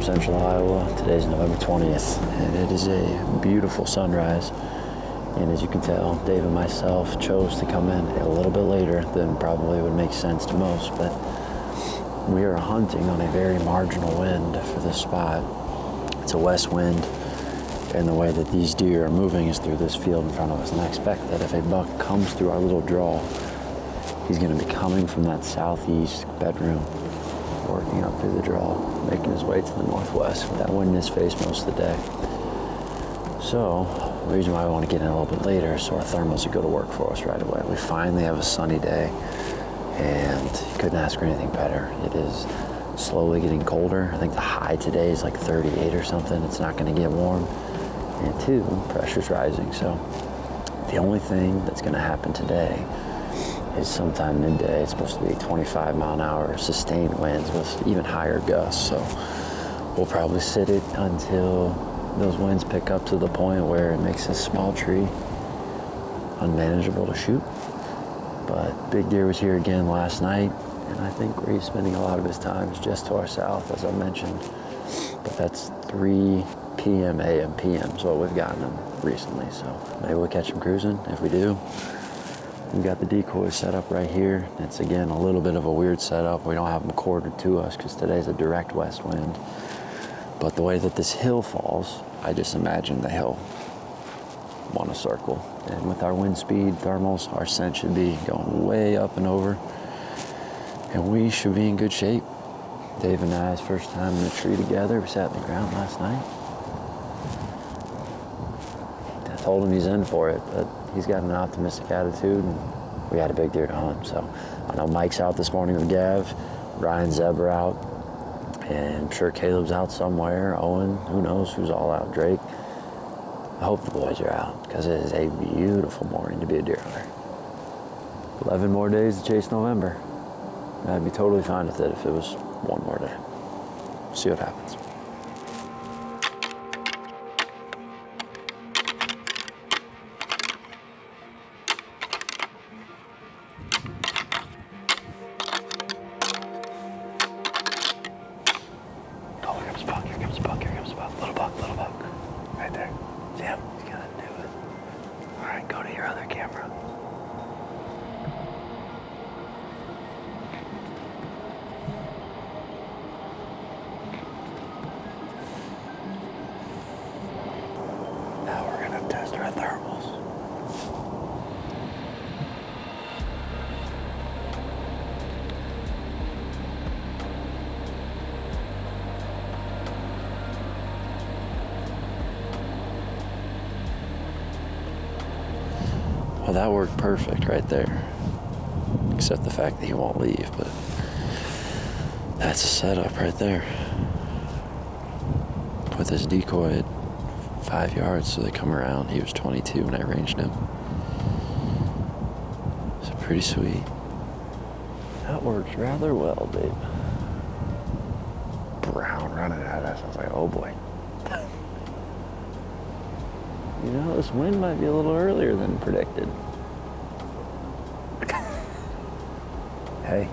central Iowa. Today's November 20th, and it is a beautiful sunrise. And as you can tell, Dave and myself chose to come in a little bit later than probably would make sense to most, but we are hunting on a very marginal wind for this spot. It's a west wind, and the way that these deer are moving is through this field in front of us. And I expect that if a buck comes through our little draw, he's going to be coming from that southeast bedroom, working up through the draw, making his way to the northwest with that wind in his face most of the day. So the reason why I want to get in a little bit later is so our thermals would go to work for us right away. We finally have a sunny day, and you couldn't ask for anything better. It is slowly getting colder. I think the high today is like 38 or something. It's not going to get warm. And two, pressure's rising. So the only thing that's going to happen today is sometime midday. It's supposed to be 25 mile an hour sustained winds with even higher gusts. So we'll probably sit it until those winds pick up to the point where it makes this small tree unmanageable to shoot. But big deer was here again last night, and I think where he's spending a lot of his time is just to our south, as I mentioned. But that's 3 p.m. a.m. p.m. is what we've gotten him recently. So maybe we'll catch him cruising. If we do, we've got the decoy set up right here. It's again a little bit of a weird setup. We don't have them quartered to us because today's a direct west wind. But the way that this hill falls, I just imagine the hill want to circle. And with our wind speed, thermals, our scent should be going way up and over. And we should be in good shape. Dave and I's first time in the tree together. We sat in the ground last night. I told him he's in for it, but he's got an optimistic attitude, and we had a big deer to hunt. So I know Mike's out this morning with Gav, Ryan Zeb are out. And I'm sure Caleb's out somewhere, Owen, who knows who's all out, Drake. I hope the boys are out, because it is a beautiful morning to be a deer hunter. 11 more days to chase November. I'd be totally fine with it if it was one more day. See what happens. Little buck. Right there. See him? He's gonna do it. All right, go to your other camera. Now we're gonna test our thermals. Well, that worked perfect right there, except the fact that he won't leave, but that's a setup right there. Put this decoy at 5 yards so they come around. He was 22 when I ranged him. So pretty sweet. That works rather well, babe. Brown running at us. I was like, oh boy. You know, this wind might be a little earlier than predicted. Hey,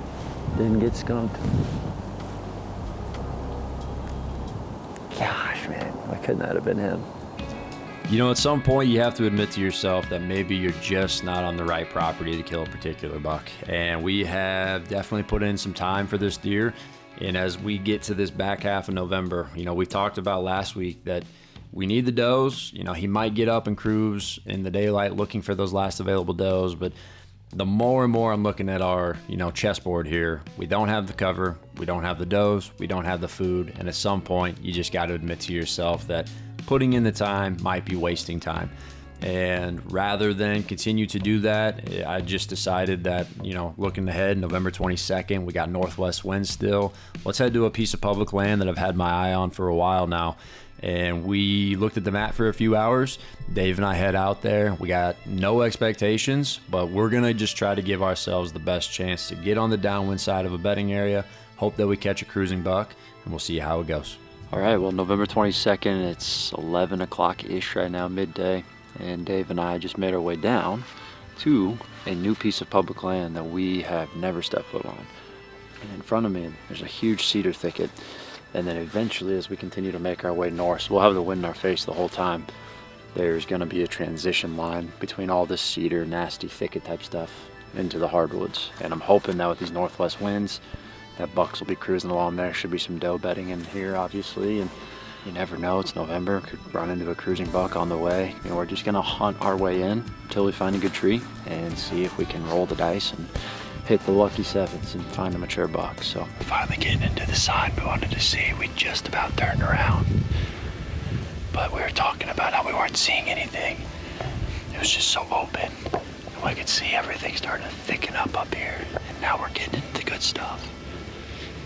didn't get skunked. Gosh, man, why couldn't that have been him? You know, at some point you have to admit to yourself that maybe you're just not on the right property to kill a particular buck. And we have definitely put in some time for this deer. And as we get to this back half of November, you know, we talked about last week that we need the does. You know, he might get up and cruise in the daylight looking for those last available does, but the more and more I'm looking at our, you know, chessboard here, we don't have the cover, we don't have the does, we don't have the food, and at some point you just got to admit to yourself that putting in the time might be wasting time. And rather than continue to do that, I just decided that, you know, looking ahead, November 22nd, we got northwest winds still. Let's head to a piece of public land that I've had my eye on for a while now. And we looked at the map for a few hours. Dave and I head out there. We got no expectations, but we're gonna just try to give ourselves the best chance to get on the downwind side of a bedding area, hope that we catch a cruising buck, and we'll see how it goes. All right, well, November 22nd, it's 11 o'clock-ish right now, midday. And Dave and I just made our way down to a new piece of public land that we have never stepped foot on. And in front of me, there's a huge cedar thicket And then eventually, as we continue to make our way north, so we'll have the wind in our face the whole time, there's going to be a transition line between all this cedar, nasty thicket type stuff into the hardwoods. And I'm hoping that with these northwest winds, that bucks will be cruising along there. Should be some doe bedding in here, obviously, and you never know, it's November, could run into a cruising buck on the way. You know, we're just gonna hunt our way in until we find a good tree and see if we can roll the dice and hit the lucky sevens and find a mature buck. So finally getting into the side we wanted to see. We just about turned around, but we were talking about how we weren't seeing anything. It was just so open. And we could see everything starting to thicken up here. And now we're getting into the good stuff.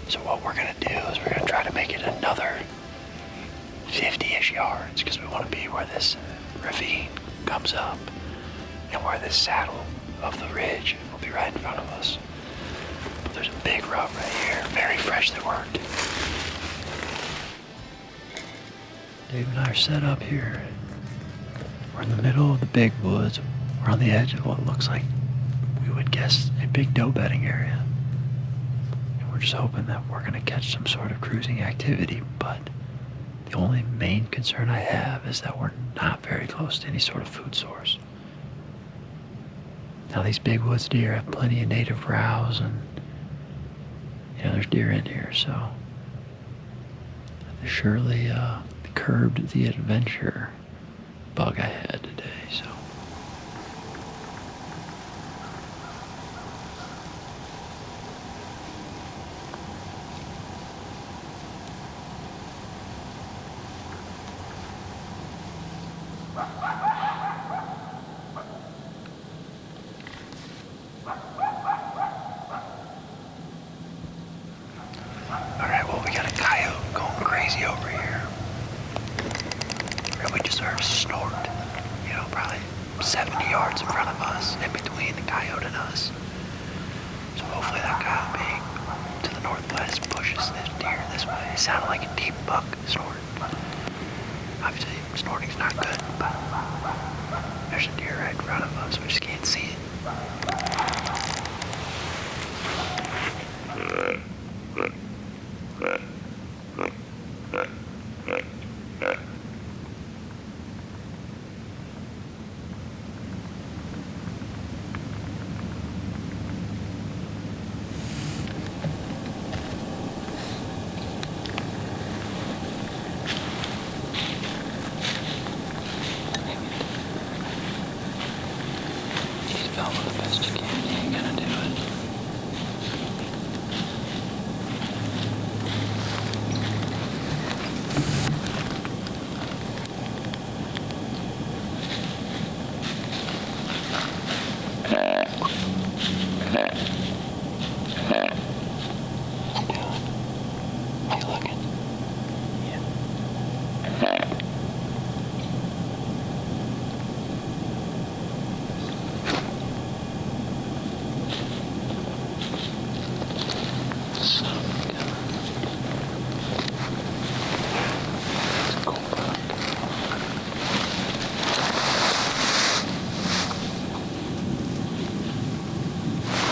So what we're gonna do is we're gonna try to make it another 50-ish yards, because we want to be where this ravine comes up and where this saddle of the ridge will be right in front of us. But there's a big rub right here, very freshly worked. Dave and I are set up here. We're in the middle of the big woods. We're on the edge of what looks like, we would guess, a big doe bedding area. And we're just hoping that we're going to catch some sort of cruising activity, but the only main concern I have is that we're not very close to any sort of food source. Now these big woods deer have plenty of native browse, and you know, there's deer in here, so they surely curbed the adventure bug I had today, so. Alright, well, we got a coyote going crazy over here. And we just heard a snort, you know, probably 70 yards in front of us, in between the coyote and us. So hopefully that coyote being to the northwest pushes this deer this way. It sounded like a deep buck snort. Obviously, snorting's not good, but there's a deer right in front of us. We just can't see it. The best you can, you ain't gonna do it. What you looking? Yeah.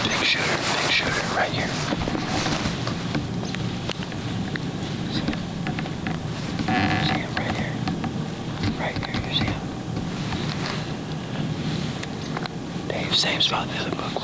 Big shooter right here. See him right here. Right here, you see him. Dave, same spot the other buck was.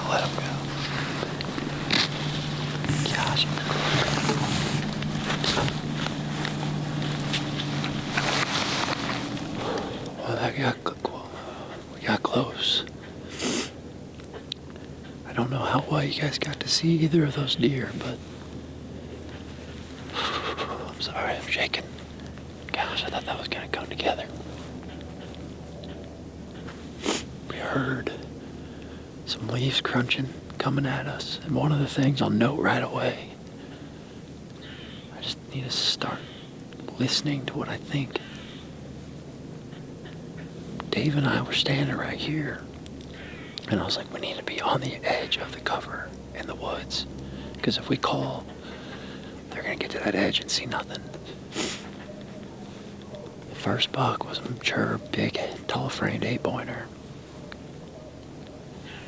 Let him go. Gosh. Well, we got close. I don't know how well you guys got to see either of those deer, but sorry, I'm shaking. Gosh, I thought that was gonna come together. We heard some leaves crunching coming at us, and one of the things I'll note right away, I just need to start listening to what I think. Dave and I were standing right here, and I was like, we need to be on the edge of the cover in the woods, because if we call, they're gonna get to that edge and see nothing. The first buck was a mature, big, tall-framed 8-pointer.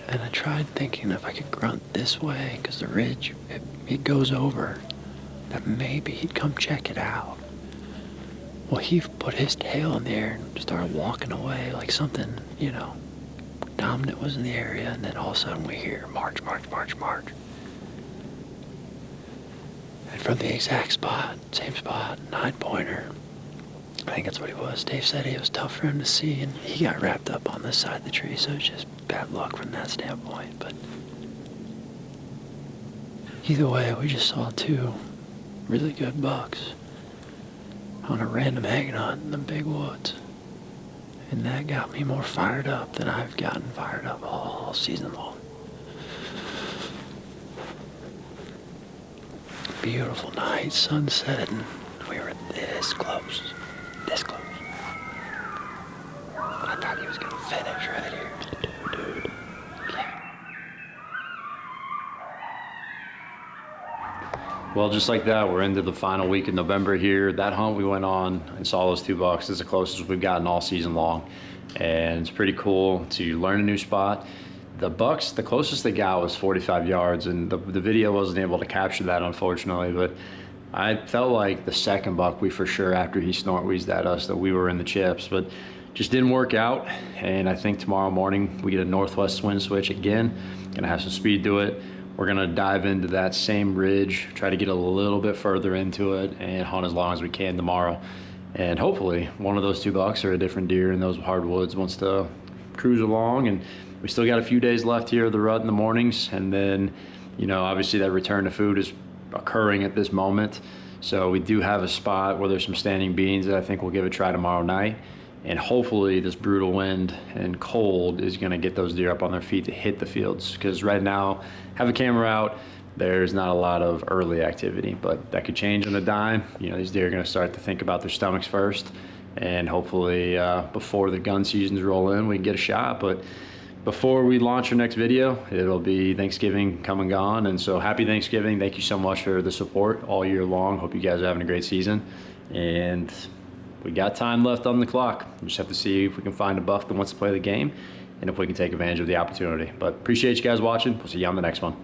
And I tried thinking if I could grunt this way, because the ridge, it goes over, that maybe he'd come check it out. Well, he put his tail in the air and started walking away like something, dominant was in the area, and then all of a sudden we hear march, march, march, march. And from the exact spot, same spot, 9-pointer, I think that's what he was. Dave said it was tough for him to see, and he got wrapped up on this side of the tree, so it's just bad luck from that standpoint. But either way, we just saw 2 really good bucks on a random hang hunt in the big woods. And that got me more fired up than I've gotten fired up all season long. Beautiful night, sunset, and we were this close. This close. But I thought he was gonna finish right here. Dude. Yeah. Well, just like that, we're into the final week of November here. That hunt we went on and saw those 2 bucks is the closest we've gotten all season long. And it's pretty cool to learn a new spot. The bucks, the closest they got was 45 yards, and the video wasn't able to capture that, unfortunately, but I felt like the second buck, we for sure, after he snort wheezed at us, that we were in the chips, but just didn't work out. And I think tomorrow morning we get a northwest wind switch again, gonna have some speed to it. We're gonna dive into that same ridge, try to get a little bit further into it, and hunt as long as we can tomorrow. And hopefully one of those 2 bucks or a different deer in those hardwoods wants to cruise along. And we still got a few days left here of the rut in the mornings, and then obviously that return to food is occurring at this moment. So we do have a spot where there's some standing beans that I think we'll give a try tomorrow night. And hopefully this brutal wind and cold is gonna get those deer up on their feet to hit the fields. Because right now, have a camera out, there's not a lot of early activity, but that could change on a dime. These deer are gonna start to think about their stomachs first. And hopefully before the gun seasons roll in, we can get a shot. But before we launch our next video, it'll be Thanksgiving come and gone. And so happy Thanksgiving. Thank you so much for the support all year long. Hope you guys are having a great season. And we got time left on the clock. We just have to see if we can find a buck that wants to play the game and if we can take advantage of the opportunity. But appreciate you guys watching. We'll see you on the next one.